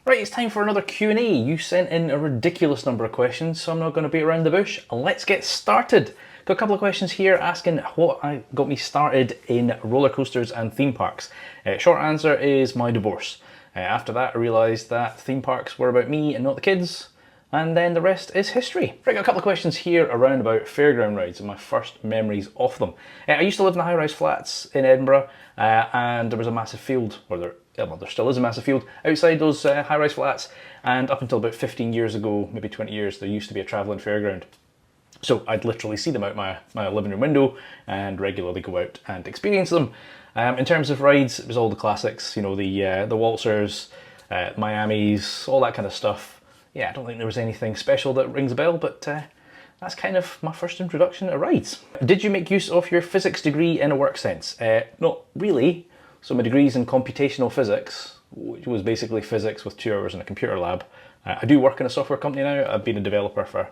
Right, it's time for another Q&A. You sent in a ridiculous number of questions, so I'm not going to beat around the bush. Let's get started. Got a couple of questions here asking what got me started in roller coasters and theme parks. Short answer is my divorce. After that, I realised that theme parks were about me and not the kids, and then the rest is history. Right, got a couple of questions here around about fairground rides and my first memories of them. I used to live in the high-rise flats in Edinburgh, and there was a massive field, there still is a massive field outside those high-rise flats, and up until about 15 years ago, maybe 20 years, there used to be a travelling fairground. So I'd literally see them out my living room window and regularly go out and experience them. In terms of rides, it was all the classics, you know, the waltzers, Miamis, all that kind of stuff. Yeah, I don't think there was anything special that rings a bell, but that's kind of my first introduction to rides. Did you make use of your physics degree in a work sense? Not really. So my degree's in computational physics, which was basically physics with 2 hours in a computer lab. I do work in a software company now. I've been a developer for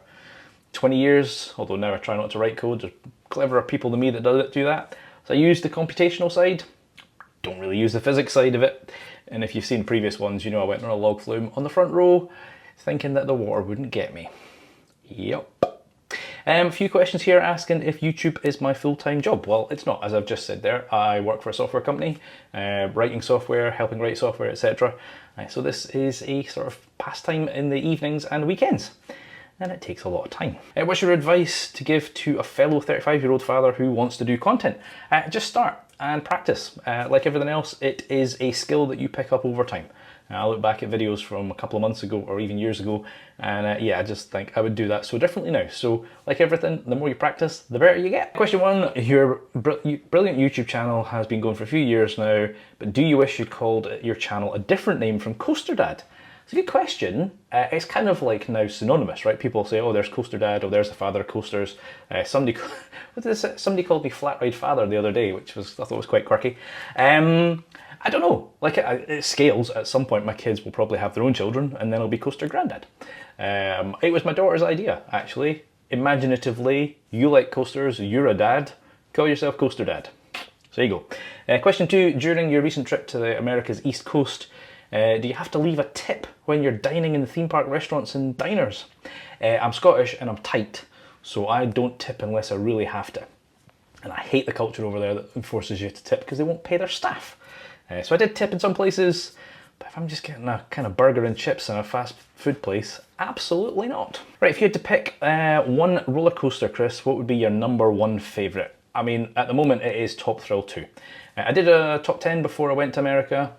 20 years, although now I try not to write code. There's cleverer people than me that do that. So I use the computational side, don't really use the physics side of it. And if you've seen previous ones, you know I went on a log flume on the front row, thinking that the water wouldn't get me. Yep. A few questions here asking if YouTube is my full-time job. Well, it's not, as I've just said there. I work for a software company, writing software, helping write software, etc. So this is a sort of pastime in the evenings and weekends. And it takes a lot of time. What's your advice to give to a fellow 35-year-old father who wants to do content? Just start and practice. Like everything else, it is a skill that you pick up over time. I look back at videos from a couple of months ago or even years ago, and yeah, I just think I would do that so differently now. So like everything, the more you practice, the better you get. Question 1, your brilliant YouTube channel has been going for a few years now, but do you wish you'd called your channel a different name from Coaster Dad? It's a good question. It's kind of like now synonymous, right? People say, oh, there's Coaster Dad, oh, there's the father of coasters. Somebody called me Flat Ride Father the other day, which I thought was quite quirky. I don't know, like it scales. At some point my kids will probably have their own children and then it'll be Coaster Granddad. It was my daughter's idea, actually. Imaginatively, you like coasters, you're a dad, call yourself Coaster Dad. So there you go. Question 2, during your recent trip to the America's East Coast, do you have to leave a tip when you're dining in the theme park restaurants and diners? I'm Scottish and I'm tight, so I don't tip unless I really have to. And I hate the culture over there that forces you to tip because they won't pay their staff. So I did tip in some places, but if I'm just getting a kind of burger and chips in a fast food place, absolutely not. Right, if you had to pick one roller coaster, Chris, what would be your #1 favourite? I mean, at the moment it is Top Thrill 2. I did a top 10 before I went to America.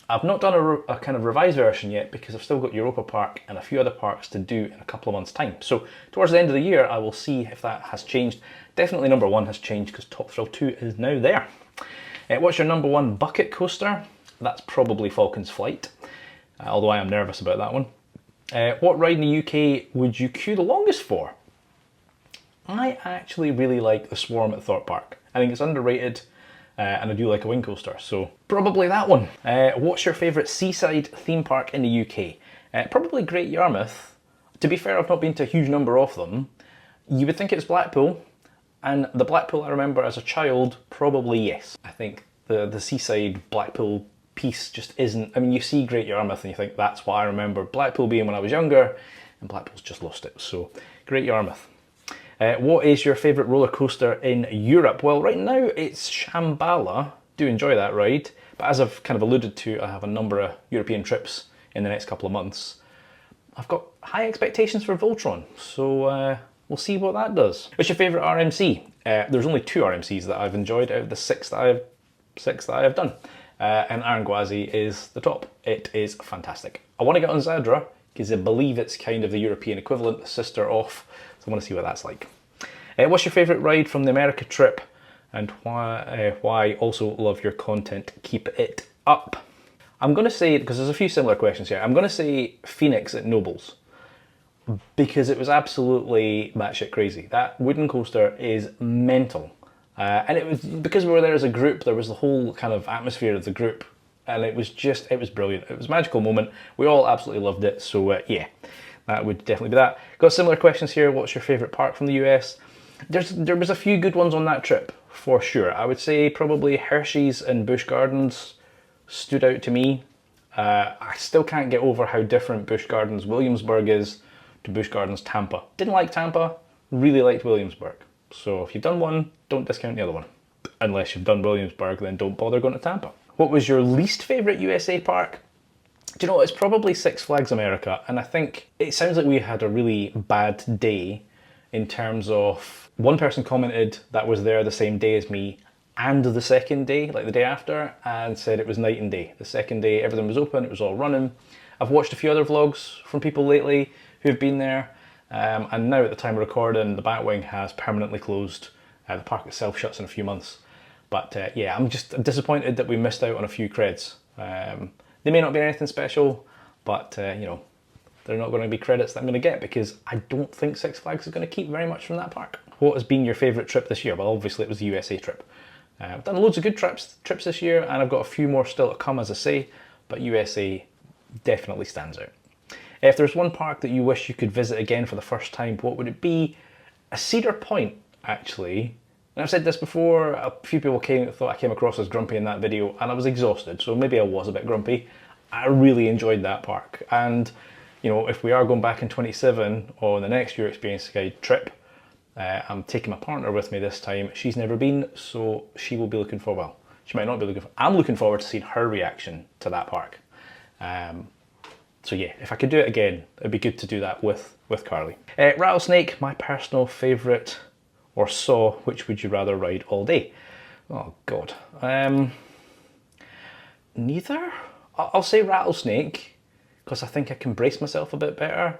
I've not done a kind of revised version yet because I've still got Europa Park and a few other parks to do in a couple of months' time. So towards the end of the year, I will see if that has changed. Definitely #1 has changed because Top Thrill 2 is now there. What's your #1 bucket coaster? That's probably Falcon's Flight, although I am nervous about that one. What ride in the UK would you queue the longest for? I actually really like the Swarm at Thorpe Park. I think it's underrated, and I do like a wing coaster, so probably that one. What's your favourite seaside theme park in the UK? Probably Great Yarmouth. To be fair, I've not been to a huge number of them. You would think it's Blackpool, and the Blackpool I remember as a child, probably yes. I think the seaside Blackpool piece just isn't, I mean, you see Great Yarmouth and you think that's what I remember Blackpool being when I was younger, and Blackpool's just lost it, so Great Yarmouth. What is your favourite roller coaster in Europe? Well, right now it's Shambhala. Do enjoy that ride, but as I've kind of alluded to, I have a number of European trips in the next couple of months. I've got high expectations for Voltron, so we'll see what that does. What's your favourite RMC? There's only 2 RMCs that I've enjoyed out of the 6 that I have done. And Arangwazi is the top. It is fantastic. I want to get on Zadra because I believe it's kind of the European equivalent, the sister off. So I want to see what that's like. What's your favourite ride from the America trip? And why also love your content? Keep it up. I'm going to say, because there's a few similar questions here, I'm going to say Phoenix at Nobles. Because it was absolutely batshit crazy. That wooden coaster is mental. And it was, because we were there as a group, there was the whole kind of atmosphere of the group. And it was brilliant. It was a magical moment. We all absolutely loved it. So yeah, that would definitely be that. Got similar questions here. What's your favourite park from the US? There was a few good ones on that trip, for sure. I would say probably Hershey's and Busch Gardens stood out to me. I still can't get over how different Busch Gardens Williamsburg is to Busch Gardens Tampa. Didn't like Tampa, really liked Williamsburg. So if you've done one, don't discount the other one. Unless you've done Williamsburg, then don't bother going to Tampa. What was your least favourite USA park? Do you know what, it's probably Six Flags America, and I think it sounds like we had a really bad day in terms of one person commented that was there the same day as me and the second day, like the day after, and said it was night and day. The second day everything was open, it was all running. I've watched a few other vlogs from people lately who've been there, and now at the time of recording the Batwing has permanently closed. The park itself shuts in a few months. But yeah, I'm just disappointed that we missed out on a few creds. They may not be anything special, but you know, they're not going to be credits that I'm going to get because I don't think Six Flags is going to keep very much from that park. What has been your favourite trip this year? Well, obviously it was the USA trip. I've done loads of good trips this year, and I've got a few more still to come, as I say, but USA definitely stands out. If there's one park that you wish you could visit again for the first time, what would it be? A Cedar Point, actually. And I've said this before, a few people thought I came across as grumpy in that video, and I was exhausted, so maybe I was a bit grumpy. I really enjoyed that park, and you know, if we are going back in 27 on the next Your Experience Guide trip, I'm taking my partner with me this time. She's never been, so she will be looking for, well, she might not be looking for, I'm looking forward to seeing her reaction to that park. So yeah, if I could do it again, it'd be good to do that with Carly. Rattlesnake, my personal favourite, or saw, which would you rather ride all day? Oh God. Neither? I'll say Rattlesnake, because I think I can brace myself a bit better.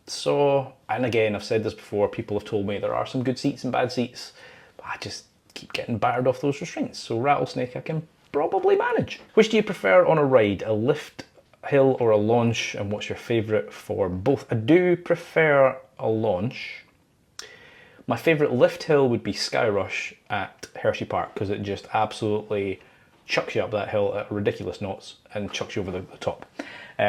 So, and again, I've said this before, people have told me there are some good seats and bad seats, but I just keep getting battered off those restraints. So Rattlesnake I can probably manage. Which do you prefer on a ride, a lift hill or a launch, and what's your favourite for both? I do prefer a launch. My favourite lift hill would be Sky Rush at Hershey Park, because it just absolutely chucks you up that hill at ridiculous knots and chucks you over the top.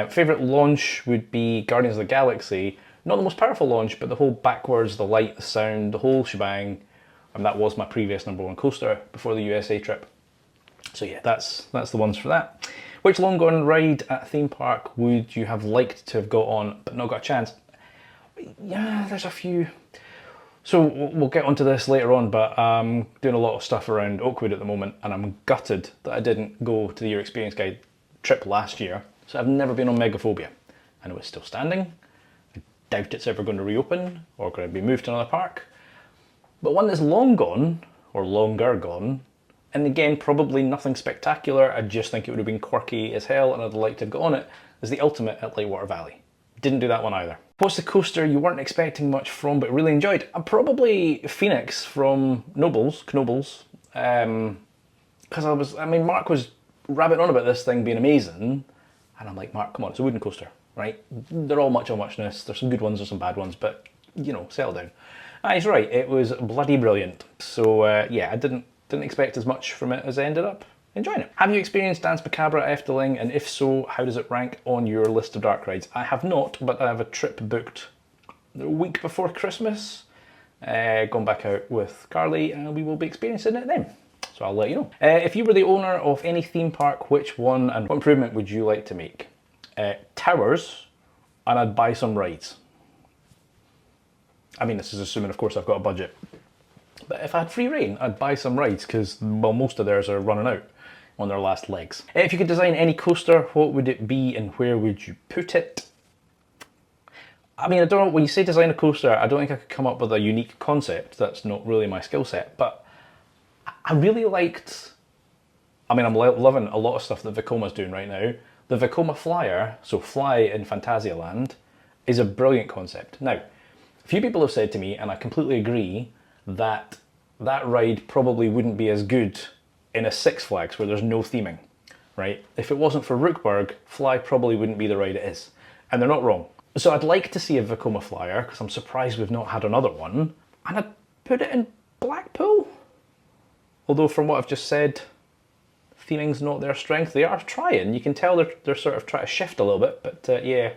Favourite launch would be Guardians of the Galaxy. Not the most powerful launch, but the whole backwards, the light, the sound, the whole shebang. And that was my previous #1 coaster before the USA trip. So yeah, that's the ones for that. Which long gone ride at a theme park would you have liked to have got on but not got a chance? Yeah, there's a few. So we'll get onto this later on, but I'm doing a lot of stuff around Oakwood at the moment, and I'm gutted that I didn't go to the Your Experience Guide trip last year. So I've never been on Megaphobia. I know it's still standing. I doubt it's ever going to reopen or going to be moved to another park. But one that's long gone, or longer gone, and again, probably nothing spectacular, I just think it would have been quirky as hell and I'd like to have got on it, is the Ultimate at Lightwater Valley. Didn't do that one either. What's the coaster you weren't expecting much from but really enjoyed? Probably Phoenix from Knoebels, because Mark was rabbiting on about this thing being amazing, and I'm like, Mark, come on, it's a wooden coaster, right? They're all much of muchness, there's some good ones, there's some bad ones, but you know, settle down. And he's right, it was bloody brilliant. So yeah, I didn't expect as much from it as I ended up enjoying it. Have you experienced Dance Macabre at Efteling, and if so, how does it rank on your list of dark rides? I have not, but I have a trip booked the week before Christmas, going back out with Carly, and we will be experiencing it then. So I'll let you know. If you were the owner of any theme park, which one and what improvement would you like to make? Towers, and I'd buy some rides. I mean, this is assuming, of course, I've got a budget. But if I had free reign, I'd buy some rides, because, well, most of theirs are running out on their last legs. If you could design any coaster, what would it be and where would you put it? I mean, I don't know, when you say design a coaster, I don't think I could come up with a unique concept. That's not really my skill set, but I really liked, I mean, I'm loving a lot of stuff that Vekoma's doing right now. The Vekoma Flyer, so Fly in Phantasialand, is a brilliant concept. Now, a few people have said to me, and I completely agree, that that ride probably wouldn't be as good in a Six Flags where there's no theming, right? If it wasn't for Rookburg, Fly probably wouldn't be the ride it is. And they're not wrong. So I'd like to see a Vekoma Flyer, because I'm surprised we've not had another one, and I'd put it in Blackpool. Although from what I've just said, theming's not their strength. They are trying. You can tell they're sort of trying to shift a little bit, but yeah,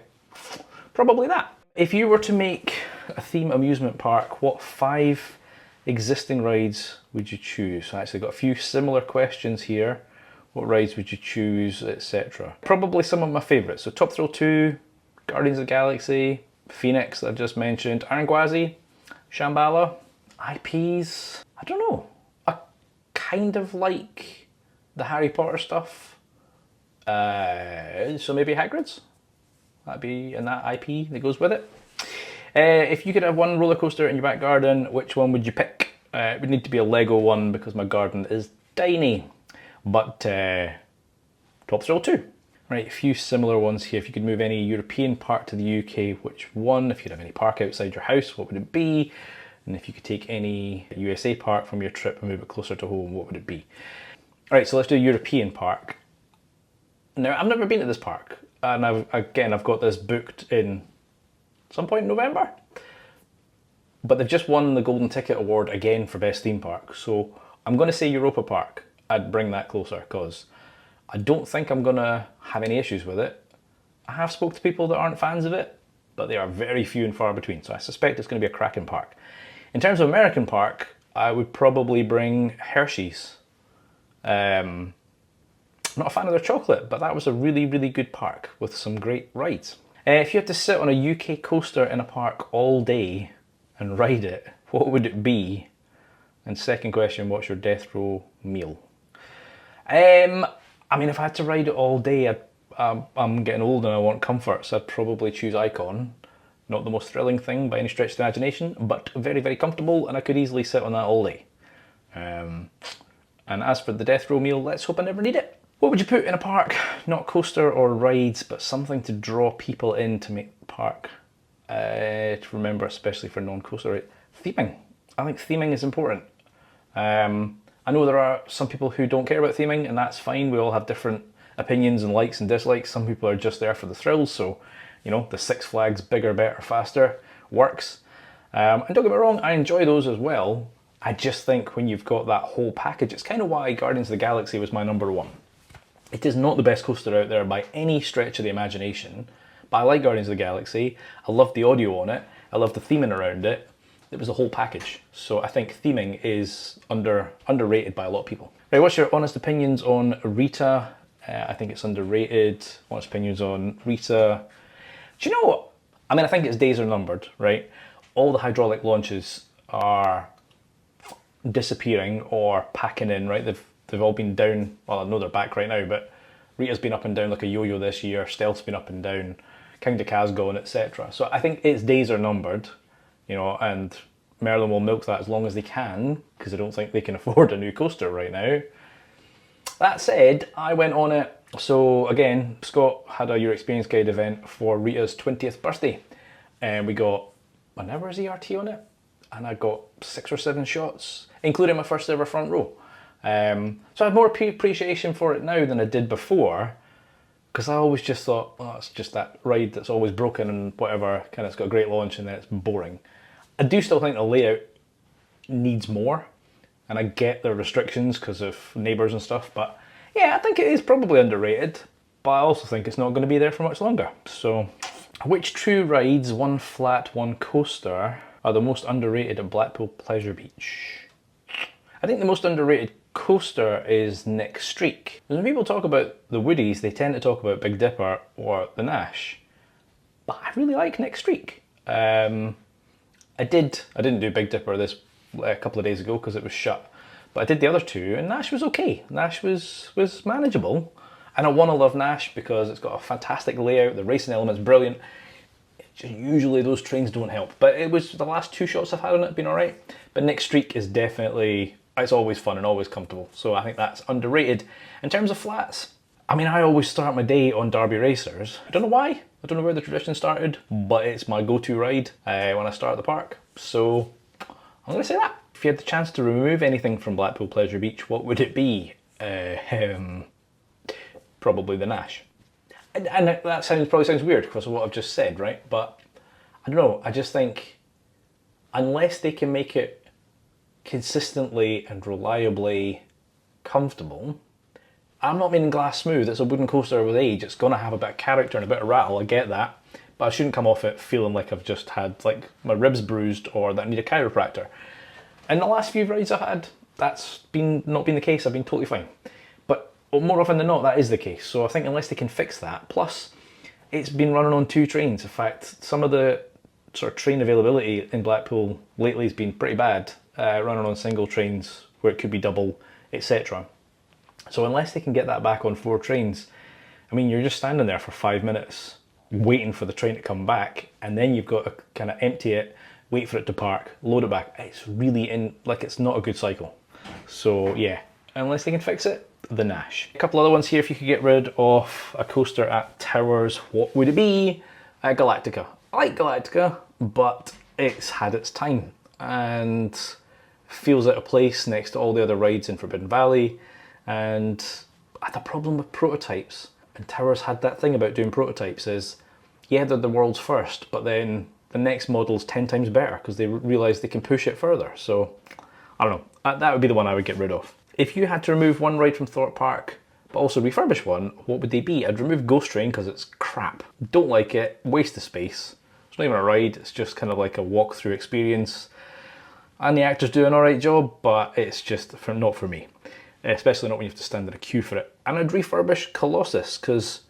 probably that. If you were to make a theme amusement park, what 5 existing rides would you choose? I actually got a few similar questions here What rides would you choose, etc. Probably some of my favourites. So Top Thrill 2, Guardians of the Galaxy, Phoenix that I've just mentioned, Arangwazi, Shambhala. IPs, I don't know. I kind of like the Harry Potter stuff. So maybe Hagrid's. That'd be in that IP that goes with it. If you could have one roller coaster in your back garden, which one would you pick? It would need to be a Lego one because my garden is tiny. But Top Thrill 2. Right, a few similar ones here. If you could move any European park to the UK, which one? If you could have any park outside your house, what would it be? And if you could take any USA park from your trip and move it closer to home, what would it be? All right, so let's do a European park. Now, I've never been to this park. And I've got this booked in some point in November. But they've just won the Golden Ticket Award again for Best Theme Park. So I'm going to say Europa Park. I'd bring that closer because I don't think I'm going to have any issues with it. I have spoke to people that aren't fans of it, but they are very few and far between. So I suspect it's going to be a cracking park. In terms of American park, I would probably bring Hershey's. I'm not a fan of their chocolate, but that was a really, really good park with some great rides. If you had to sit on a UK coaster in a park all day and ride it, what would it be? And second question, what's your death row meal? I mean, if I had to ride it all day, I'm getting old and I want comfort, so I'd probably choose Icon. Not the most thrilling thing by any stretch of the imagination, but very, very comfortable, and I could easily sit on that all day. And as for the death row meal, let's hope I never need it. What would you put in a park? Not coaster or rides, but something to draw people in to make the park to remember, especially for non-coaster, right? Theming. I think theming is important. I know there are some people who don't care about theming, and that's fine. We all have different opinions and likes and dislikes. Some people are just there for the thrills, so you know, the Six Flags bigger, better, faster works. And don't get me wrong, I enjoy those as well. I just think when you've got that whole package, it's kind of why Guardians of the Galaxy was my number one. It is not the best coaster out there by any stretch of the imagination, but I like Guardians of the Galaxy. I love the audio on it. I love the theming around it. It was a whole package. So I think theming is underrated by a lot of people. Right, what's your honest opinions on Rita? I think it's underrated. Honest opinions on Rita. Do you know what? I mean, I think its days are numbered, right? All the hydraulic launches are disappearing or packing in, right? They've all been down. Well, I know they're back right now, but Rita's been up and down like a yo-yo this year. Stealth's been up and down. King Decat's gone, etc. So I think its days are numbered, you know, and Merlin will milk that as long as they can because I don't think they can afford a new coaster right now. That said, I went on it. So again, Scott had a Your Experience Guide event for Rita's 20th birthday, and we got an hour's ERT on it, and I got 6 or 7 shots, including my first ever front row. So I have more appreciation for it now than I did before, because I always just thought, oh, it's just that ride that's always broken and whatever, kind of it's got a great launch and then it's boring. I do still think the layout needs more, and I get the restrictions because of neighbours and stuff, but yeah, I think it is probably underrated, but I also think it's not going to be there for much longer. So, which true rides, one flat, one coaster, are the most underrated at Blackpool Pleasure Beach? I think the most underrated coaster is Nick Streak. When people talk about the Woodies, they tend to talk about Big Dipper or the Nash, but I really like Nick Streak. I didn't do Big Dipper this a couple of days ago because it was shut, but I did the other two, and Nash was okay. Nash was manageable, and I want to love Nash because it's got a fantastic layout. The racing element's brilliant. Just usually those trains don't help, but it was the last 2 shots I've had on it been all right. But Nick Streak is definitely, it's always fun and always comfortable, so I think that's underrated. In terms of flats, I mean, I always start my day on Derby Racers. I don't know why, I don't know where the tradition started, but it's my go-to ride when I start at the park, so I'm going to say that. If you had the chance to remove anything from Blackpool Pleasure Beach, what would it be? Probably the Nash. And that probably sounds weird because of what I've just said, right? But I don't know, I just think unless they can make it consistently and reliably comfortable, I'm not meaning glass smooth, it's a wooden coaster with age, it's going to have a bit of character and a bit of rattle, I get that, but I shouldn't come off it feeling like I've just had like my ribs bruised or that I need a chiropractor. In the last few rides I've had, that's not been the case, I've been totally fine. But Well, more often than not, that is the case. So I think unless they can fix that, plus it's been running on 2 trains. In fact, some of the sort of train availability in Blackpool lately has been pretty bad, running on single trains where it could be double, etc. So unless they can get that back on 4 trains, I mean, you're just standing there for 5 minutes waiting for the train to come back, and then you've got to kind of empty it, wait for it to park, load it back. It's really it's not a good cycle. So yeah, unless they can fix it, the Nash. A couple other ones here. If you could get rid of a coaster at Towers, what would it be? Galactica. I like Galactica, but it's had its time and feels out of place next to all the other rides in Forbidden Valley, and I had a problem with prototypes. And Towers had that thing about doing prototypes is, yeah, they're the world's first, but then the next model's 10 times better because they realise they can push it further. So, I don't know, that would be the one I would get rid of. If you had to remove one ride from Thorpe Park, but also refurbish one, what would they be? I'd remove Ghost Train because it's crap. Don't like it, waste of space. It's not even a ride, it's just kind of like a walk-through experience. And the actors do an alright job, but it's just not for me. Especially not when you have to stand in a queue for it. And I'd refurbish Colossus, because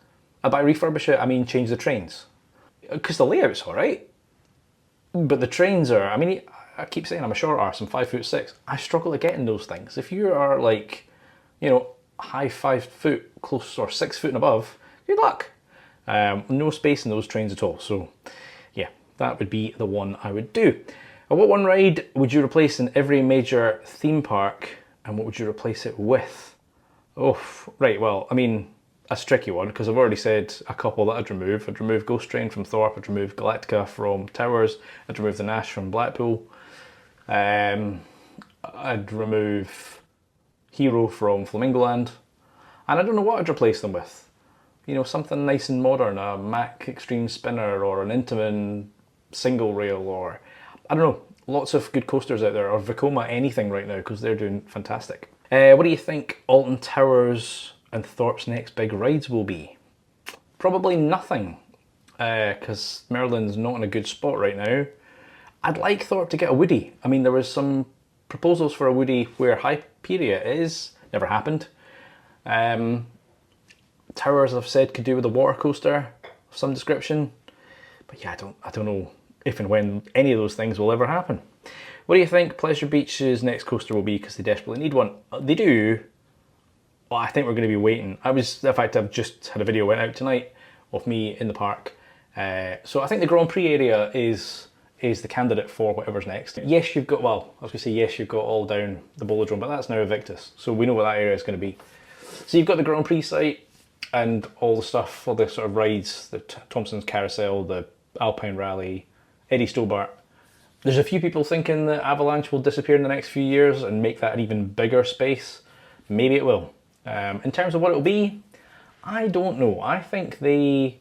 by refurbish it, I mean change the trains. Because the layout's alright, but the trains are, I mean, I keep saying I'm a short arse, I'm 5'6". I struggle to get in those things. If you are like, you know, high 5 foot, close or 6 foot and above, good luck. No space in those trains at all. So yeah, that would be the one I would do. What one ride would you replace in every major theme park, and what would you replace it with? Oh, right, well, I mean, that's a tricky one because I've already said a couple that I'd remove. I'd remove Ghost Train from Thorpe, I'd remove Galactica from Towers, I'd remove the Nash from Blackpool, I'd remove Hero from Flamingoland, and I don't know what I'd replace them with. You know, something nice and modern, a Mack Extreme Spinner or an Intamin single rail, or I don't know, lots of good coasters out there, or Vekoma anything right now because they're doing fantastic. What do you think Alton Towers and Thorpe's next big rides will be? Probably nothing, because Merlin's not in a good spot right now. I'd like Thorpe to get a Woody. I mean, there was some proposals for a Woody where Hyperia is, never happened. Towers, I've said, could do with a water coaster of some description, but yeah, I don't know if and when any of those things will ever happen. What do you think Pleasure Beach's next coaster will be, because they desperately need one? They do. Well, I think we're going to be waiting. In fact, I've just had a video went out tonight of me in the park. So I think the Grand Prix area is the candidate for whatever's next. Yes, you've got, well, I was going to say yes, you've got all down the Bolodrome, but that's now Evictus. So we know what that area is going to be. So you've got the Grand Prix site and all the stuff, all the sort of rides, the Thompson's Carousel, the Alpine Rally, Eddie Stobart. There's a few people thinking that Avalanche will disappear in the next few years and make that an even bigger space. Maybe it will. In terms of what it'll be, I don't know. I think they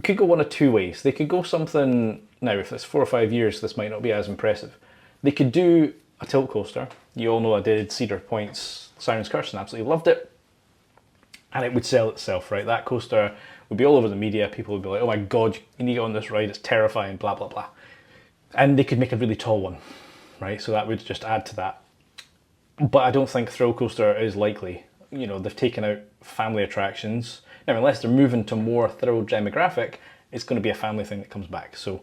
could go one of 2 ways. They could go something, now if it's 4 or 5 years, this might not be as impressive. They could do a tilt coaster. You all know I did Cedar Point's Siren's Curse and absolutely loved it. And it would sell itself, right? That coaster would be all over the media. People would be like, oh my God, you need to get on this ride, it's terrifying, blah, blah, blah. And they could make a really tall one, right? So that would just add to that. But I don't think Thrill Coaster is likely. You know, they've taken out family attractions. Now, unless they're moving to more thrill demographic, it's going to be a family thing that comes back. So,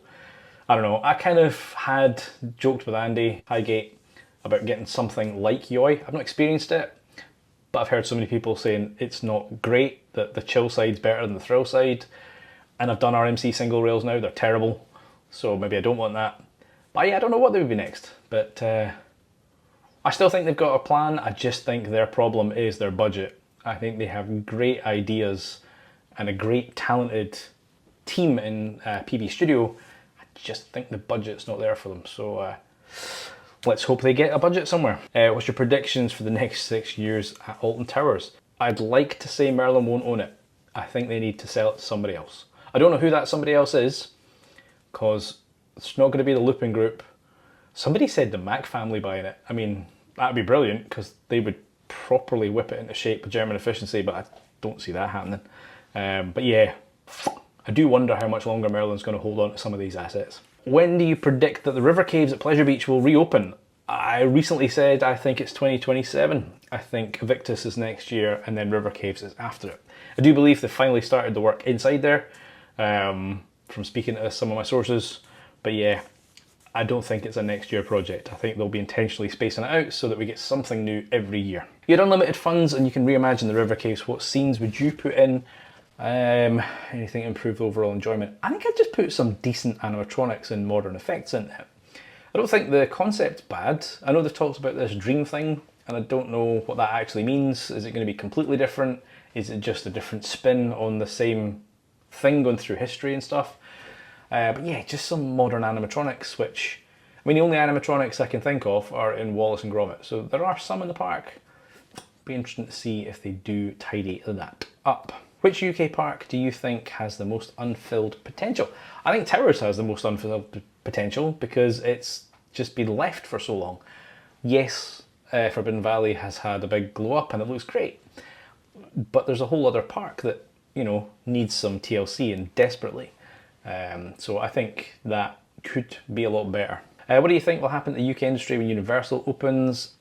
I don't know. I kind of had joked with Andy Highgate about getting something like Yoi. I've not experienced it, but I've heard so many people saying it's not great, that the chill side's better than the thrill side. And I've done RMC single rails now, they're terrible. So maybe I don't want that. But yeah, I don't know what they would be next. But I still think they've got a plan. I just think their problem is their budget. I think they have great ideas and a great talented team in PB Studio. I just think the budget's not there for them. So let's hope they get a budget somewhere. What's your predictions for the next 6 years at Alton Towers? I'd like to say Merlin won't own it. I think they need to sell it to somebody else. I don't know who that somebody else is, because it's not going to be the Looping Group. Somebody said the Mack family buying it. I mean, that'd be brilliant because they would properly whip it into shape with German efficiency, but I don't see that happening. But yeah, I do wonder how much longer Merlin's going to hold on to some of these assets. When do you predict that the river caves at Pleasure Beach will reopen? I recently said I think it's 2027. I think Victus is next year, and then River Caves is after it. I do believe they've finally started the work inside there, from speaking to some of my sources. But yeah, I don't think it's a next year project. I think they'll be intentionally spacing it out so that we get something new every year. You had unlimited funds and you can reimagine the River Caves. What scenes would you put in? Anything to improve overall enjoyment? I think I'd just put some decent animatronics and modern effects in it. I don't think the concept's bad. I know they've talked about this dream thing, and I don't know what that actually means. Is it going to be completely different? Is it just a different spin on the same thing going through history and stuff? But yeah, just some modern animatronics, which, I mean, the only animatronics I can think of are in Wallace and Gromit. So there are some in the park. Be interesting to see if they do tidy that up. Which UK park do you think has the most unfilled potential? I think Towers has the most unfilled potential because it's just been left for so long. Yes, Forbidden Valley has had a big glow up and it looks great, but there's a whole other park that, you know, needs some TLC and desperately. So I think that could be a lot better. What do you think will happen to the UK industry when Universal opens?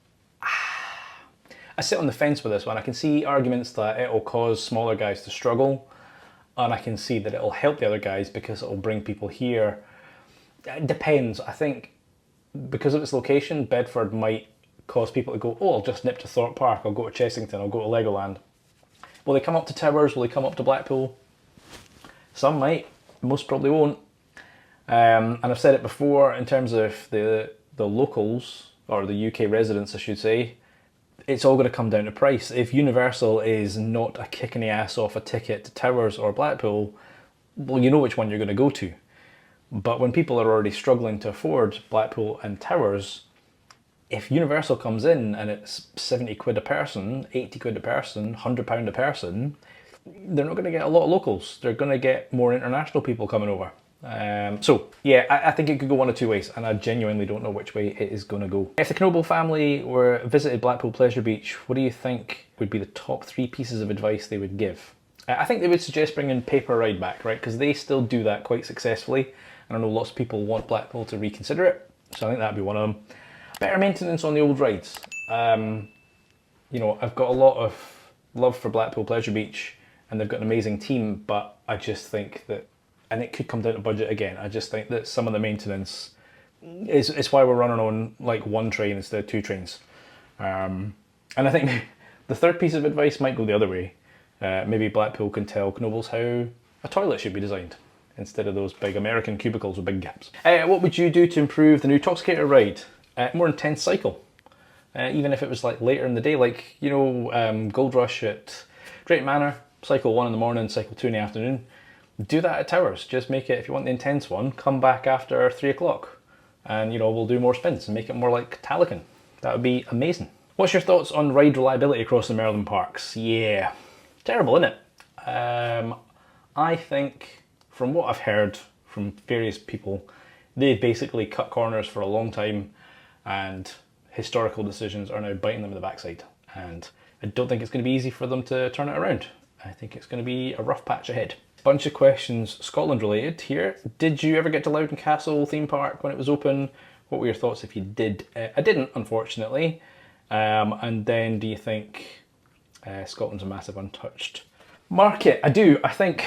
I sit on the fence with this one. I can see arguments that it'll cause smaller guys to struggle, and I can see that it'll help the other guys because it'll bring people here. It depends. I think because of its location, Bedford might cause people to go, oh, I'll just nip to Thorpe Park, I'll go to Chessington, I'll go to Legoland. Will they come up to Towers? Will they come up to Blackpool? Some might, most probably won't. And I've said it before, in terms of the locals, or the UK residents I should say, it's all going to come down to price. If Universal is not a kick in the ass off a ticket to Towers or Blackpool, well, you know which one you're going to go to. But when people are already struggling to afford Blackpool and Towers, if Universal comes in and it's 70 quid a person, 80 quid a person, £100 a person, they're not going to get a lot of locals. They're going to get more international people coming over. So yeah, I think it could go one of two ways, and I genuinely don't know which way it is going to go. If the Knoble family were visited Blackpool Pleasure Beach, what do you think would be the top 3 pieces of advice they would give? I think they would suggest bringing Paper Ride back, right? Because they still do that quite successfully, and I know lots of people want Blackpool to reconsider it, so I think that'd be one of them. Better maintenance on the old rides. You know, I've got a lot of love for Blackpool Pleasure Beach, and they've got an amazing team, but I just think that, and it could come down to budget again, I just think that some of the maintenance is why we're running on like 1 train instead of 2 trains. And I think the third piece of advice might go the other way. Maybe Blackpool can tell Knobles how a toilet should be designed, instead of those big American cubicles with big gaps. What would you do to improve the new Toxicator ride? More intense cycle. Even if it was like later in the day, like, you know, Gold Rush at Drayton Manor, cycle 1 in the morning, cycle 2 in the afternoon. Do that at Towers. Just make it, if you want the intense one, come back after 3 o'clock. And, you know, we'll do more spins and make it more like Talican. That would be amazing. What's your thoughts on ride reliability across the Maryland parks? Yeah, terrible, isn't it? I think, from what I've heard from various people, they basically cut corners for a long time, and historical decisions are now biting them in the backside. And I don't think it's going to be easy for them to turn it around. I think it's going to be a rough patch ahead. Bunch of questions Scotland related here. Did you ever get to Loudon Castle theme park when it was open? What were your thoughts if you did? I didn't, unfortunately. And then, do you think Scotland's a massive untouched market? I do. I think,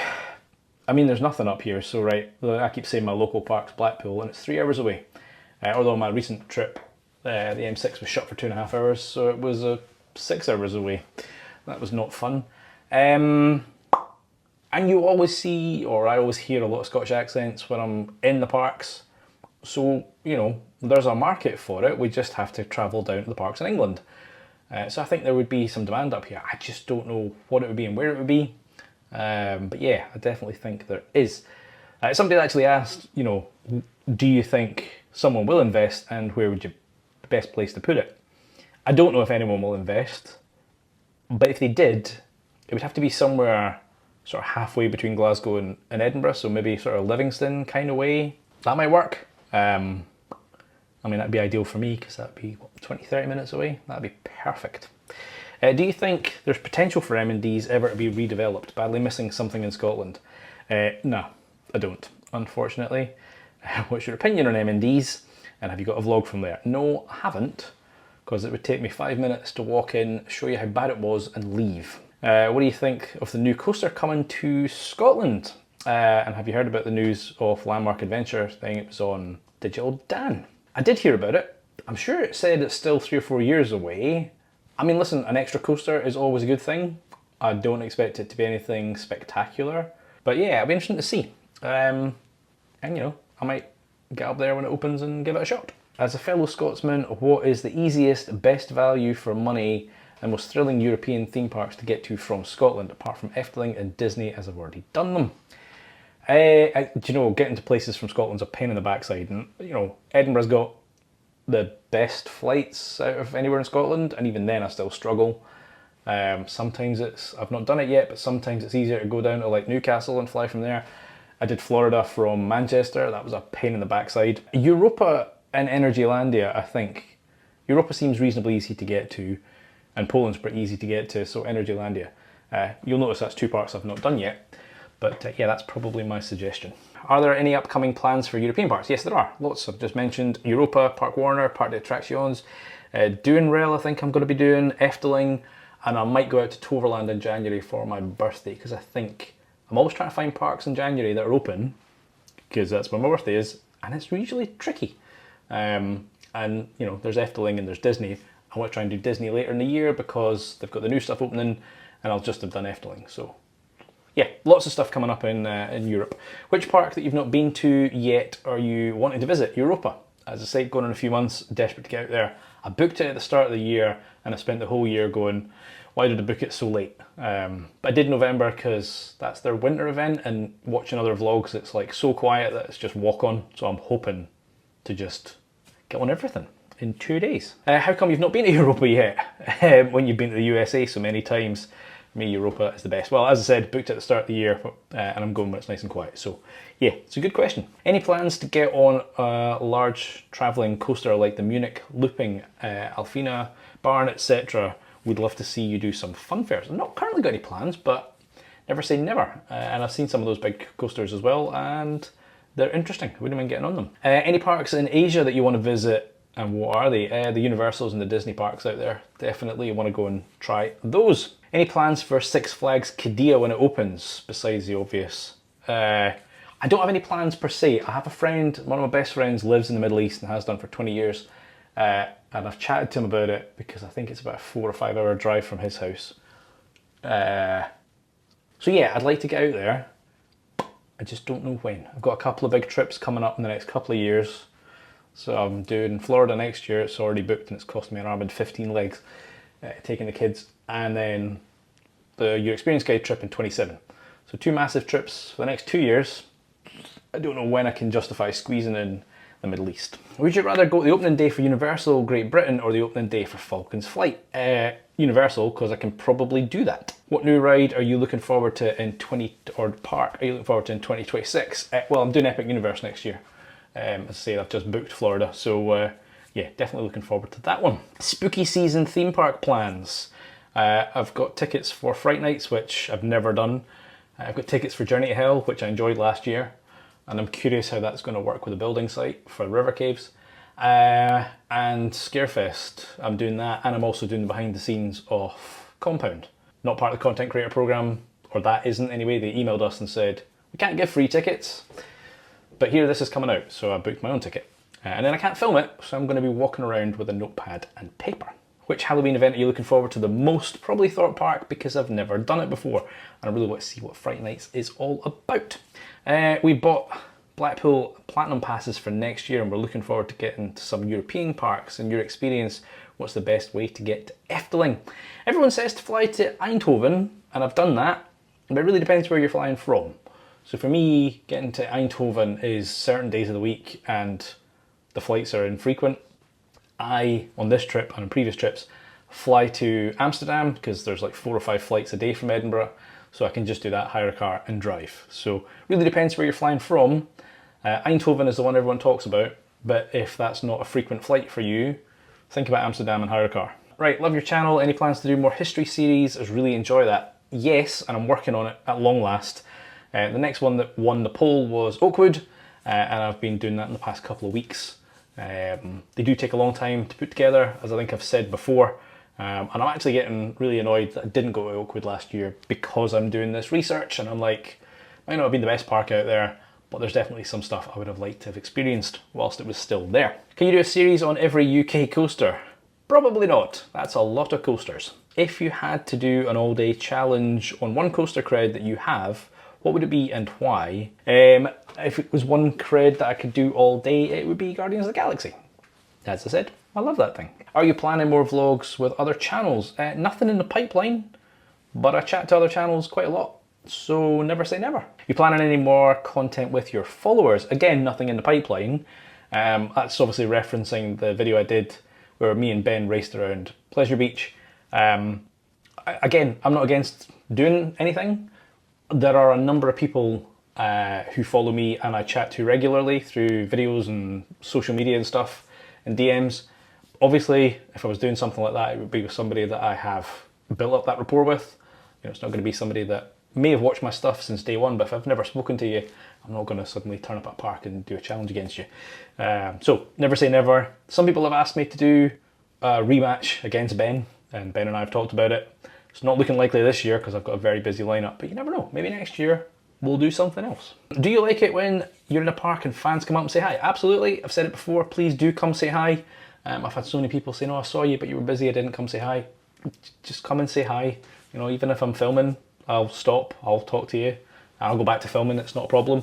I mean, there's nothing up here, so right, I keep saying my local park's Blackpool, and it's 3 hours away. Although my recent trip, the M6 was shut for 2.5 hours, so it was 6 hours away. That was not fun. And you always see, or I always hear, a lot of Scottish accents when I'm in the parks. So, you know, there's a market for it. We just have to travel down to the parks in England. So I think there would be some demand up here. I just don't know what it would be and where it would be. But yeah, I definitely think there is. Somebody actually asked, you know, do you think someone will invest, and where would you, the best place to put it? I don't know if anyone will invest, but if they did, it would have to be somewhere sort of halfway between Glasgow and Edinburgh, so maybe sort of Livingston kind of way. That might work. I mean, that'd be ideal for me, because that'd be, what, 20, 30 minutes away? That'd be perfect. Do you think there's potential for M&Ds ever to be redeveloped? Badly missing something in Scotland? No, I don't, unfortunately. What's your opinion on M&Ds? And have you got a vlog from there? No, I haven't. because it would take me 5 minutes to walk in, show you how bad it was, and leave. What do you think of the new coaster coming to Scotland? And have you heard about the news of Landmark Adventure thing? It was on Digital Dan. I did hear about it. I'm sure it said it's still 3 or 4 years away. I mean, listen, an extra coaster is always a good thing. I don't expect it to be anything spectacular. But yeah, it'll be interesting to see. And you know, I might get up there when it opens and give it a shot. As a fellow Scotsman, what is the easiest, best value for money and most thrilling European theme parks to get to from Scotland, apart from Efteling and Disney, as I've already done them? Do you know, getting to places from Scotland's a pain in the backside, and you know, Edinburgh's got the best flights out of anywhere in Scotland, and even then I still struggle. Sometimes I've not done it yet, but sometimes it's easier to go down to like Newcastle and fly from there. I did Florida from Manchester, that was a pain in the backside. Europa and Energylandia, I think. Europa seems reasonably easy to get to, and Poland's pretty easy to get to, so Energylandia. You'll notice that's 2 parks I've not done yet, but yeah, that's probably my suggestion. Are there any upcoming plans for European parks? Yes, there are. Lots. I've just mentioned Europa, Park Warner, Parc d'Attractions, Duinrell I think I'm going to be doing, Efteling, and I might go out to Toverland in January for my birthday, because I think I'm always trying to find parks in January that are open, because that's when my birthday is, and it's usually tricky. And you know, there's Efteling and there's Disney. I want to try and do Disney later in the year because they've got the new stuff opening, and I'll just have done Efteling. So yeah, lots of stuff coming up in Europe. Which park that you've not been to yet are you wanting to visit? Europa. As I say, going in a few months, desperate to get out there. I booked it at the start of the year, and I spent the whole year going, why did I book it so late? But I did November because that's their winter event, and watching other vlogs, it's like so quiet that it's just walk on. So I'm hoping to just get on everything in 2 days. How come you've not been to Europa yet? When you've been to the USA so many times. For me, Europa is the best. Well, as I said, booked at the start of the year, and I'm going when it's nice and quiet. So yeah, it's a good question. Any plans to get on a large travelling coaster like the Munich Looping, Alfina, Barn, etc.? We'd love to see you do some fun fairs. I've not currently got any plans, but never say never. And I've seen some of those big coasters as well, and they're interesting. I wouldn't mind getting on them. Any parks in Asia that you want to visit, and what are they? The Universals and the Disney parks out there. Definitely want to go and try those. Any plans for Six Flags Qiddiya when it opens, besides the obvious? I don't have any plans per se. I have a friend, one of my best friends, lives in the Middle East and has done for 20 years. And I've chatted to him about it because I think it's about a 4 or 5 hour drive from his house. So yeah, I'd like to get out there. I just don't know when. I've got a couple of big trips coming up in the next couple of years. So I'm doing Florida next year. It's already booked and it's cost me an arm and 15 legs taking the kids. And then the Your Experience Guide trip in 27. So 2 massive trips for the next 2 years. I don't know when I can justify squeezing in the Middle East. Would you rather go the opening day for Universal Great Britain or the opening day for Falcon's Flight? Universal, because I can probably do that. What new ride are you looking forward to in park are you looking forward to in 2026? Well, I'm doing Epic Universe next year. As I say, I've just booked Florida, so yeah, definitely looking forward to that one. Spooky season theme park plans. I've got tickets for Fright Nights, which I've never done. I've got tickets for Journey to Hell, which I enjoyed last year. And I'm curious how that's going to work with the building site for River Caves. And Scarefest, I'm doing that, and I'm also doing the behind the scenes of Compound. Not part of the content creator program, or that isn't anyway. They emailed us and said, we can't give free tickets, but here this is coming out, so I booked my own ticket. And then I can't film it, so I'm going to be walking around with a notepad and paper. Which Halloween event are you looking forward to the most? Probably Thorpe Park, because I've never done it before, and I really want to see what Fright Nights is all about. We bought Blackpool Platinum passes for next year, and we're looking forward to getting to some European parks. In your experience, what's the best way to get to Efteling? Everyone says to fly to Eindhoven, and I've done that, but it really depends where you're flying from. So for me, getting to Eindhoven is certain days of the week, and the flights are infrequent. I, on this trip and on previous trips, fly to Amsterdam because there's like 4 or 5 flights a day from Edinburgh, so I can just do that, hire a car and drive. So really depends where you're flying from. Eindhoven is the one everyone talks about, but if that's not a frequent flight for you, think about Amsterdam and hire a car. Right, love your channel. Any plans to do more history series? I really enjoy that. Yes, and I'm working on it at long last. The next one that won the poll was Oakwood, and I've been doing that in the past couple of weeks. They do take a long time to put together, as I think I've said before. And I'm actually getting really annoyed that I didn't go to Oakwood last year because I'm doing this research and I'm like, might not have been the best park out there, but there's definitely some stuff I would have liked to have experienced whilst it was still there. Can you do a series on every UK coaster? Probably not. That's a lot of coasters. If you had to do an all-day challenge on one coaster cred that you have, what would it be and why? If it was one cred that I could do all day, it would be Guardians of the Galaxy. As I said, I love that thing. Are you planning more vlogs with other channels? Nothing in the pipeline, but I chat to other channels quite a lot, so never say never. You planning any more content with your followers? Again, nothing in the pipeline. That's obviously referencing the video I did where me and Ben raced around Pleasure Beach. Again, I'm not against doing anything. There are a number of people who follow me and I chat to regularly through videos and social media and stuff and DMs. Obviously, if I was doing something like that, it would be with somebody that I have built up that rapport with. You know, it's not going to be somebody that may have watched my stuff since day one, but if I've never spoken to you, I'm not going to suddenly turn up at a park and do a challenge against you. So never say never. Some people have asked me to do a rematch against Ben, and Ben and I have talked about it. It's not looking likely this year because I've got a very busy lineup, but you never know. Maybe next year we'll do something else. Do you like it when you're in a park and fans come up and say hi? Absolutely. I've said it before. Please do come say hi. I've had so many people say, no, I saw you, but you were busy. I didn't come say hi. Just come and say hi. You know, even if I'm filming, I'll stop. I'll talk to you. I'll go back to filming. It's not a problem.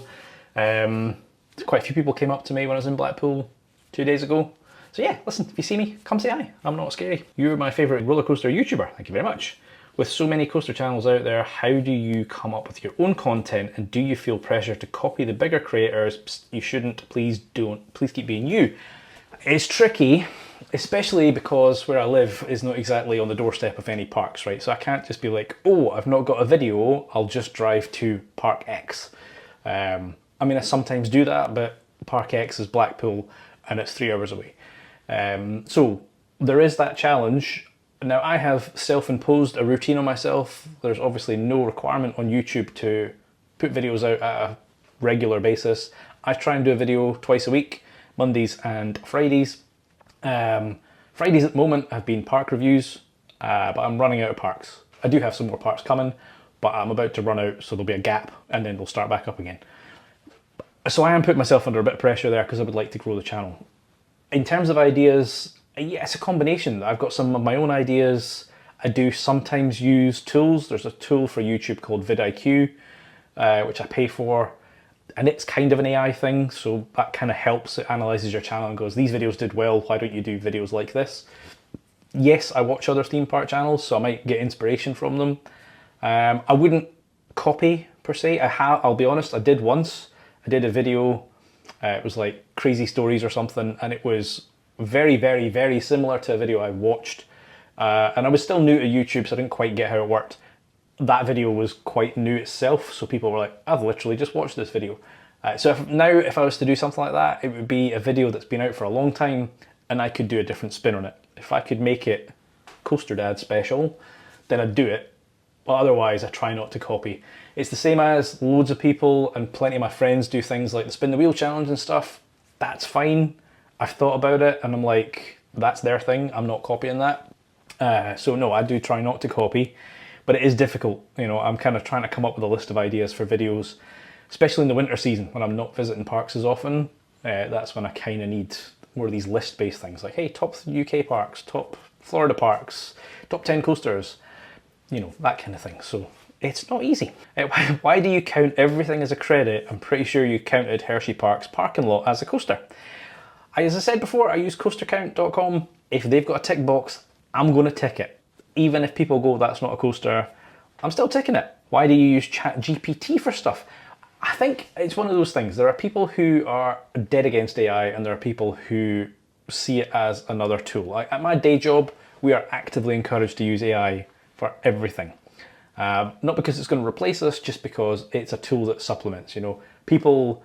Quite a few people came up to me when I was in Blackpool 2 days ago. So yeah, listen, if you see me, come say hi. I'm not scary. You're my favourite roller coaster YouTuber. Thank you very much. With so many coaster channels out there, how do you come up with your own content, and do you feel pressure to copy the bigger creators? Psst, you shouldn't, please don't, please keep being you. It's tricky, especially because where I live is not exactly on the doorstep of any parks, right? So I can't just be like, oh, I've not got a video, I'll just drive to Park X. I mean, I sometimes do that, but Park X is Blackpool and it's 3 hours away. So there is that challenge. Now I have self-imposed a routine on myself. There's obviously no requirement on YouTube to put videos out at a regular basis. I try and do a video twice a week, Mondays and Fridays. Fridays at the moment have been park reviews, but I'm running out of parks. I do have some more parks coming, but I'm about to run out, so there'll be a gap and then we'll start back up again. So I am putting myself under a bit of pressure there because I would like to grow the channel. In terms of ideas, yeah, it's a combination. I've got some of my own ideas. I do sometimes use tools. There's a tool for YouTube called vidIQ, which I pay for, and it's kind of an AI thing, so that kind of helps. It analyzes your channel and goes, these videos did well, why don't you do videos like this? Yes, I watch other theme park channels, so I might get inspiration from them. I wouldn't copy per se. I'll be honest, I did once. I did a video, it was like crazy stories or something, and it was very, very, very similar to a video I watched. And I was still new to YouTube, so I didn't quite get how it worked. That video was quite new itself, so people were like, I've literally just watched this video. So if I was to do something like that, it would be a video that's been out for a long time, and I could do a different spin on it. If I could make it Coaster Dad special, then I'd do it. But otherwise, I try not to copy. It's the same as loads of people and plenty of my friends do things like the spin the wheel challenge and stuff. That's fine. I've thought about it and I'm like, that's their thing. I'm not copying that. So no, I do try not to copy, but it is difficult. You know, I'm kind of trying to come up with a list of ideas for videos, especially in the winter season when I'm not visiting parks as often. That's when I kind of need more of these list-based things like, hey, top UK parks, top Florida parks, top 10 coasters, you know, that kind of thing. So it's not easy. Why do you count everything as a credit? I'm pretty sure you counted Hershey Park's parking lot as a coaster. As I said before, I use coastercount.com. If they've got a tick box, I'm going to tick it. Even if people go, that's not a coaster, I'm still ticking it. Why do you use ChatGPT for stuff? I think it's one of those things. There are people who are dead against AI and there are people who see it as another tool. Like at my day job, we are actively encouraged to use AI for everything. Not because it's going to replace us, just because it's a tool that supplements. You know, people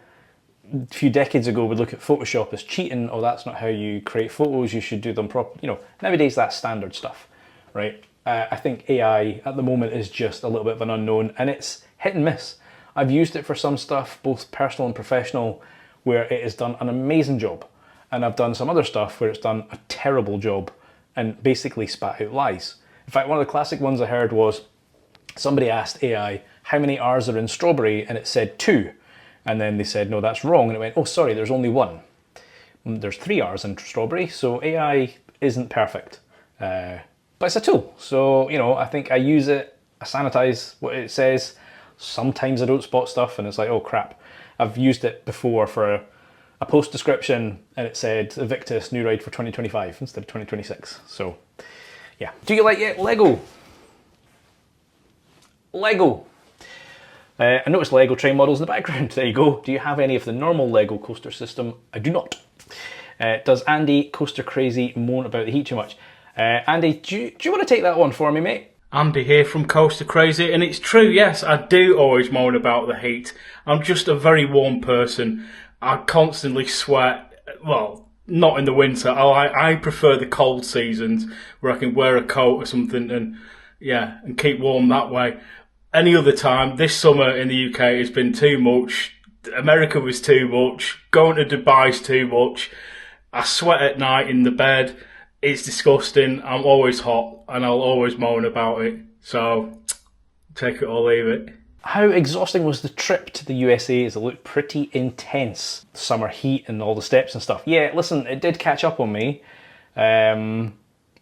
a few decades ago would look at Photoshop as cheating. Oh, that's not how you create photos. You should do them properly. You know, nowadays that's standard stuff, right? I think AI at the moment is just a little bit of an unknown, and it's hit and miss. I've used it for some stuff, both personal and professional, where it has done an amazing job. and I've done some other stuff where it's done a terrible job and basically spat out lies. In fact, one of the classic ones I heard was somebody asked AI, how many R's are in strawberry? And it said 2. And then they said, no, that's wrong. And it went, oh, sorry, there's only 1. There's 3 R's in strawberry, so AI isn't perfect. But it's a tool. So, you know, I think I use it, I sanitize what it says. Sometimes I don't spot stuff and it's like, oh crap. I've used it before for a post description and it said Evictus new ride for 2025 instead of 2026. So yeah. Do you like it? Lego? Lego. I noticed Lego train models in the background. There you go. Do you have any of the normal Lego coaster system? I do not. Does Andy Coaster Crazy moan about the heat too much? Andy, do you want to take that one for me, mate? Andy here from Coaster Crazy, and it's true, yes, I do always moan about the heat. I'm just a very warm person. I constantly sweat. Well, not in the winter. I prefer the cold seasons where I can wear a coat or something and keep warm that way. Any other time, this summer in the UK has been too much. America was too much. Going to Dubai's too much. I sweat at night in the bed. It's disgusting. I'm always hot and I'll always moan about it. So, take it or leave it. How exhausting was the trip to the USA? As it looked pretty intense. Summer heat and all the steps and stuff. Yeah, listen, it did catch up on me.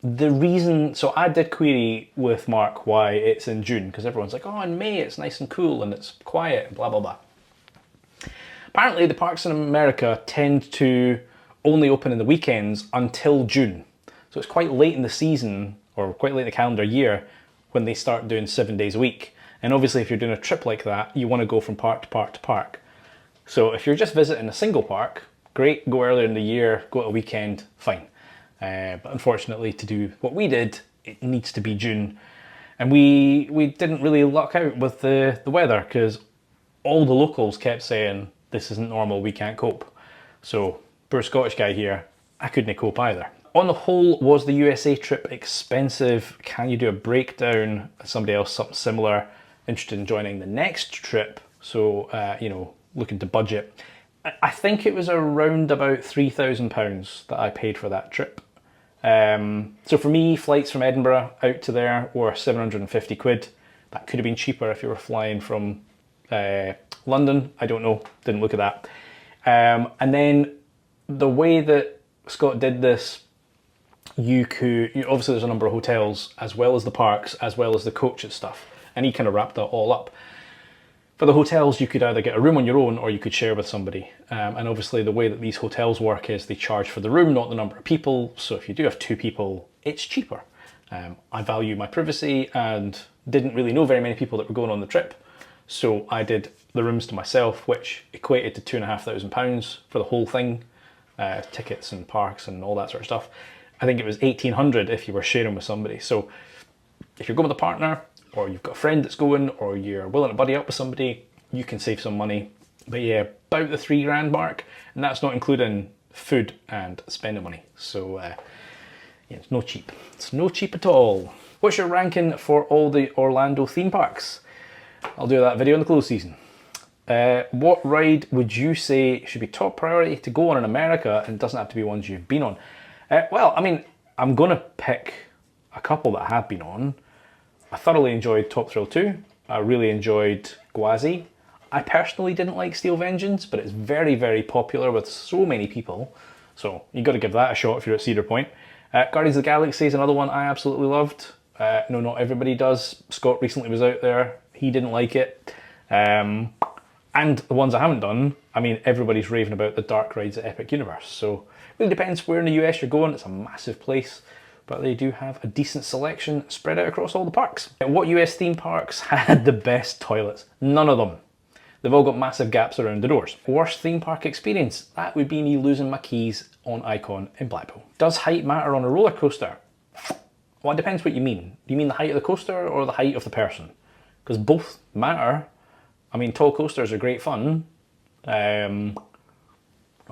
The reason, so I did query with Mark why it's in June, because everyone's like, oh, in May it's nice and cool and it's quiet and blah, blah, blah. Apparently the parks in America tend to only open in the weekends until June. So it's quite late in the season, or quite late in the calendar year, when they start doing 7 days a week. And obviously if you're doing a trip like that, you want to go from park to park to park. So if you're just visiting a single park, great, go earlier in the year, go at a weekend, fine. But unfortunately to do what we did, it needs to be June. And we didn't really luck out with the weather, because all the locals kept saying, this isn't normal, we can't cope. So, poor Scottish guy here, I couldn't cope either. On the whole, was the USA trip expensive? Can you do a breakdown? Somebody else, something similar, interested in joining the next trip, so, you know, looking to budget. I think it was around about £3,000 that I paid for that trip. So for me, flights from Edinburgh out to there were 750 quid. That could have been cheaper if you were flying from London. I don't know, didn't look at that. And then the way that Scott did this, obviously there's a number of hotels, as well as the parks, as well as the coaches stuff, and he kind of wrapped that all up. For the hotels, you could either get a room on your own or you could share with somebody. And obviously the way that these hotels work is they charge for the room, not the number of people. So if you do have 2 people, it's cheaper. I value my privacy and didn't really know very many people that were going on the trip. So I did the rooms to myself, which equated to £2,500 for the whole thing. Tickets and parks and all that sort of stuff. I think it was £1,800 if you were sharing with somebody. So if you're going with a partner, or you've got a friend that's going, or you're willing to buddy up with somebody, you can save some money. But yeah, about the £3,000 mark, and that's not including food and spending money. So yeah, it's no cheap. It's no cheap at all. What's your ranking for all the Orlando theme parks? I'll do that video in the close season. What ride would you say should be top priority to go on in America, and it doesn't have to be ones you've been on? Well, I mean, I'm going to pick a couple that I have been on. I thoroughly enjoyed Top Thrill 2. I really enjoyed Gwazi. I personally didn't like Steel Vengeance, but it's very, very popular with so many people. So you've got to give that a shot if you're at Cedar Point. Guardians of the Galaxy is another one I absolutely loved. No, not everybody does. Scott recently was out there. He didn't like it. And the ones I haven't done, I mean, everybody's raving about the dark rides at Epic Universe. So it really depends where in the US you're going. It's a massive place, but they do have a decent selection spread out across all the parks. What US theme parks had the best toilets? None of them. They've all got massive gaps around the doors. Worst theme park experience? That would be me losing my keys on Icon in Blackpool. Does height matter on a roller coaster? Well, it depends what you mean. Do you mean the height of the coaster or the height of the person? Because both matter. I mean, tall coasters are great fun. Not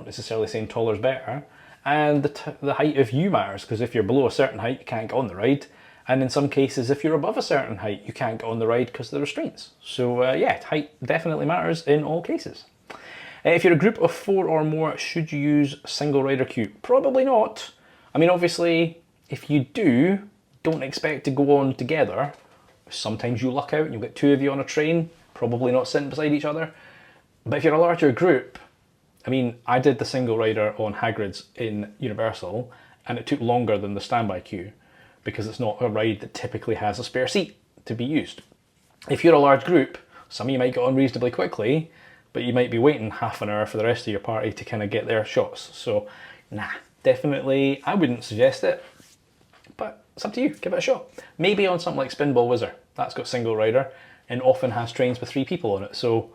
necessarily saying taller is better. And the height of you matters, because if you're below a certain height, you can't get on the ride. And in some cases, if you're above a certain height, you can't get on the ride because of the restraints. So yeah, height definitely matters in all cases. If you're a group of 4 or more, should you use single rider queue? Probably not. I mean, obviously, if you do, don't expect to go on together. Sometimes you luck out and you'll get 2 of you on a train, probably not sitting beside each other. But if you're a larger group, I mean, I did the single rider on Hagrid's in Universal, and it took longer than the standby queue because it's not a ride that typically has a spare seat to be used. If you're a large group, some of you might get on reasonably quickly, but you might be waiting half an hour for the rest of your party to kind of get their shots. So, nah, definitely, I wouldn't suggest it, but it's up to you, give it a shot. Maybe on something like Spinball Whizzer, that's got single rider and often has trains with 3 people on it, so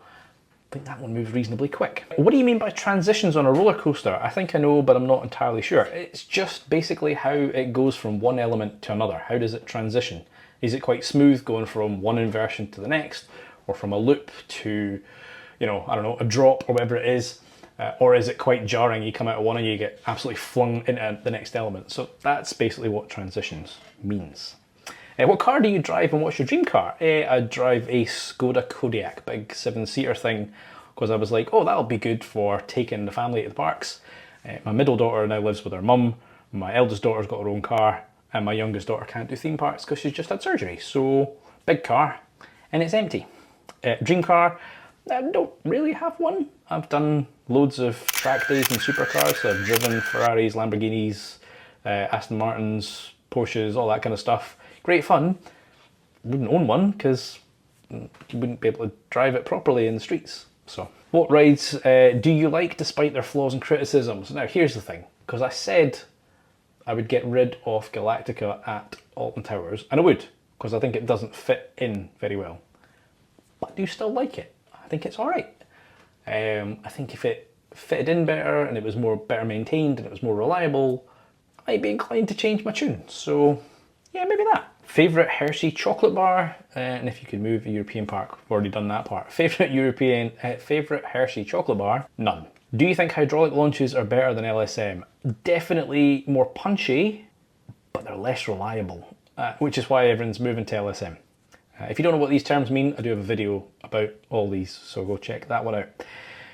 I think that one moves reasonably quick. What do you mean by transitions on a roller coaster? I think I know, but I'm not entirely sure. It's just basically how it goes from one element to another. How does it transition? Is it quite smooth going from one inversion to the next, or from a loop to, you know, I don't know, a drop or whatever it is? Or is it quite jarring? You come out of one and you get absolutely flung into the next element. So that's basically what transitions means. What car do you drive and what's your dream car? I drive a Skoda Kodiaq, big 7-seater thing, because I was like, oh, that'll be good for taking the family to the parks. My middle daughter now lives with her mum, my eldest daughter's got her own car, and my youngest daughter can't do theme parks because she's just had surgery. So, big car, and it's empty. Dream car, I don't really have one. I've done loads of track days and supercars, so I've driven Ferraris, Lamborghinis, Aston Martins, Porsches, all that kind of stuff. Great fun. Wouldn't own one because you wouldn't be able to drive it properly in the streets. So, what rides do you like despite their flaws and criticisms? Now, here's the thing, because I said I would get rid of Galactica at Alton Towers, and I would, because I think it doesn't fit in very well. But I do still like it. I think it's alright. I think if it fitted in better and it was better maintained and it was more reliable, I might be inclined to change my tune. So, yeah, maybe that. Favourite Hershey chocolate bar, and if you could move a European park, we've already done that part. Favourite Hershey chocolate bar, none. Do you think hydraulic launches are better than LSM? Definitely more punchy, but they're less reliable, which is why everyone's moving to LSM. If you don't know what these terms mean, I do have a video about all these, so go check that one out.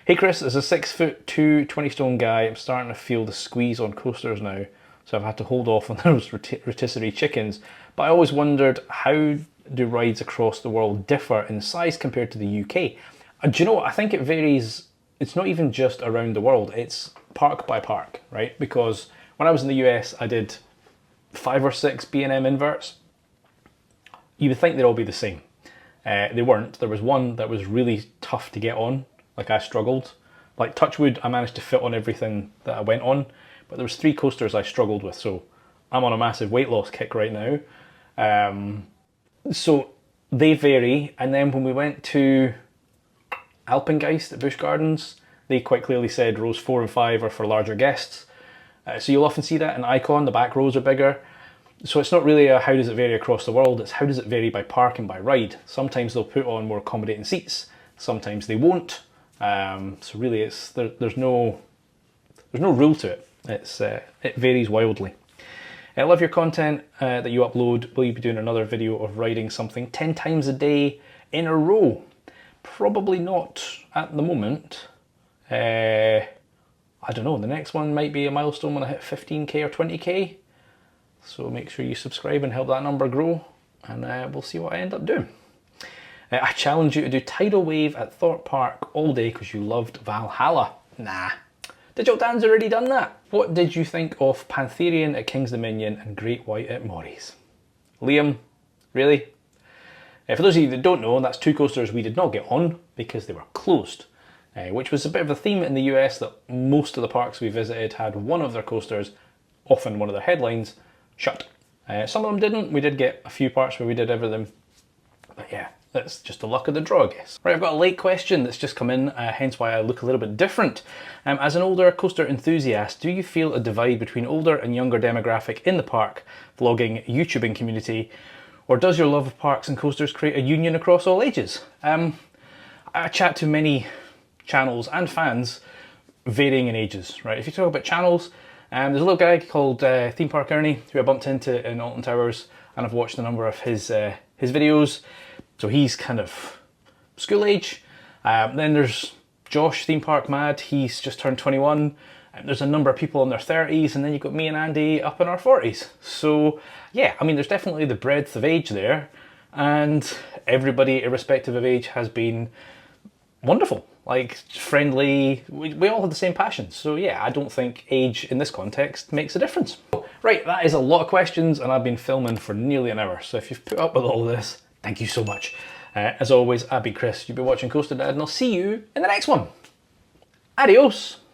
Hey Chris, as a 6'2", 20-stone guy, I'm starting to feel the squeeze on coasters now, so I've had to hold off on those rotisserie chickens. But I always wondered, how do rides across the world differ in size compared to the UK? Do you know what? I think it varies. It's not even just around the world, it's park by park, right? Because when I was in the US, I did 5 or 6 B&M inverts. You would think they'd all be the same. They weren't. There was one that was really tough to get on, like I struggled. Like Touchwood, I managed to fit on everything that I went on, but there was 3 coasters I struggled with, so I'm on a massive weight loss kick right now. So they vary, and then when we went to Alpengeist at Busch Gardens, they quite clearly said rows 4 and 5 are for larger guests. So you'll often see that in Icon, the back rows are bigger. So it's not really a how does it vary across the world, it's how does it vary by park and by ride. Sometimes they'll put on more accommodating seats, sometimes they won't. So really there's no rule to it. It varies wildly. I love your content that you upload. Will you be doing another video of riding something 10 times a day in a row? Probably not at the moment. I don't know, the next one might be a milestone when I hit 15k or 20k. So make sure you subscribe and help that number grow, and we'll see what I end up doing. I challenge you to do Tidal Wave at Thorpe Park all day because you loved Valhalla. Nah. Digital Dan's already done that. What did you think of Pantherian at King's Dominion and Great White at Morris? Liam, really? For those of you that don't know, that's 2 coasters we did not get on because they were closed, which was a bit of a theme in the US that most of the parks we visited had one of their coasters, often one of their headlines, shut. Some of them didn't. We did get a few parts where we did everything, but yeah, that's just the luck of the draw, I guess. Right, I've got a late question that's just come in, hence why I look a little bit different. As an older coaster enthusiast, do you feel a divide between older and younger demographic in the park, vlogging, YouTubing community, or does your love of parks and coasters create a union across all ages? I chat to many channels and fans varying in ages, right? If you talk about channels, there's a little guy called Theme Park Ernie who I bumped into in Alton Towers, and I've watched a number of his videos. So he's kind of school age. Then there's Josh, Theme Park Mad, he's just turned 21. There's a number of people in their 30s, and then you've got me and Andy up in our 40s. So yeah, I mean, there's definitely the breadth of age there, and everybody, irrespective of age, has been wonderful, like friendly. We all have the same passions. So yeah, I don't think age in this context makes a difference. Right, that is a lot of questions, and I've been filming for nearly an hour. So if you've put up with all this, thank you so much. As always, I've been Chris, you've been watching Coaster Dad, and I'll see you in the next one. Adios.